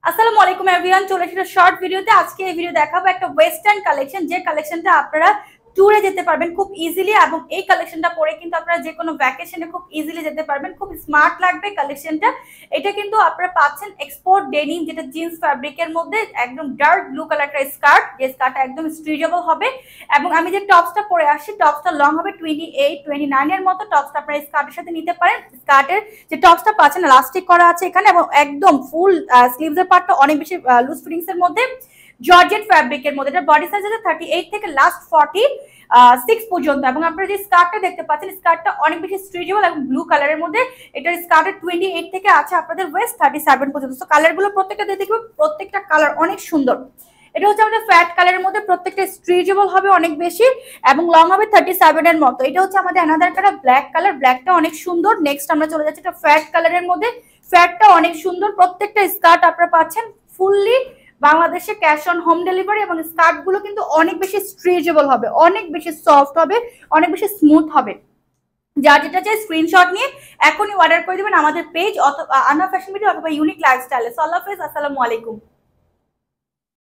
আসসালামু আলাইকুম এভরিওয়ান, চলে এসেছে শর্ট ভিডিওতে। আজকে এই ভিডিও দেখাবো একটা ওয়েস্টার্ন কালেকশন, যে কালেকশনটা আপনারা ট্যুরে যেতে পারবেন খুব ইজিলি, এবং এই কালেকশনটা পরে কিন্তু আপনারা যে কোনো ভ্যাকেশনে খুব ইজিলি যেতে পারবেন। খুব স্মার্ট লাগবে কালেকশনটা। এটা কিন্তু আপনারা পাচ্ছেন এক্সপোর্ট ডেনিম, যেটা জিন্স ফ্যাব্রিকের মধ্যে একদম ডার্ক ব্লু কালার একটা স্কার্ট, যে স্কার্টটা একদম স্ট্রেচেবল হবে। এবং আমি যে টপসটা পরে আসছি, টপসটা লং হবে 28-29 এর মতো। টপসটা আপনারা স্কার্টের সাথে নিতে পারেন। স্কার্টের যে টপসটা পাচ্ছেন ইলাস্টিক করা আছে এখানে, এবং একদম ফুল স্লিভসের পার্টটা অনেক বেশি লুজ ফিটিংস এর মধ্যে, জর্জেট ফ্যাব্রিকের মধ্যে। এটা বডি সাইজ আছে 38 থেকে লাস্ট 46 পর্যন্ত। এবং আপনারা যে স্কার্টটা দেখতে পাচ্ছেন, স্কার্টটা অনেক বেশি স্ট্রেচেবল এবং ব্লু কালারের মধ্যে। এটার স্কার্টের 28 থেকে আছে আপনাদের ওয়েস্ট 37 পর্যন্ত। তো কালারগুলো প্রত্যেকটা দেখবেন, প্রত্যেকটা কালার অনেক সুন্দর। এটা হচ্ছে আমাদের ফ্যাট কালারের মধ্যে, প্রত্যেকটা স্ট্রেচেবল হবে অনেক বেশি, এবং লং হবে 37 এর মতো। এটা হচ্ছে আমাদের অ্যানাদার কালার ব্ল্যাক কালার, ব্ল্যাকটা অনেক সুন্দর। নেক্সট আমরা চলে যাচ্ছি এটা ফ্যাট কালারের মধ্যে। ফ্যাটটা অনেক সুন্দর। প্রত্যেকটা স্কার্ট আপনারা পাচ্ছেন ফুললি বাংলাদেশে ক্যাশ অন হোম ডেলিভারি, এবং স্কার্ট গুলো কিন্তু অনেক বেশি স্ট্রেচেবল হবে, অনেক বেশি সফট হবে, অনেক বেশি স্মুথ হবে। যার যেটা চাই স্ক্রিনশট নিয়ে এখনই অর্ডার করে দেবেন আমাদের পেজ অথবা আনা ফ্যাশন ভিডিও অথবা ইউনিক লাইফস্টাইলে। আল্লাহ হাফেজ, আসসালামু আলাইকুম।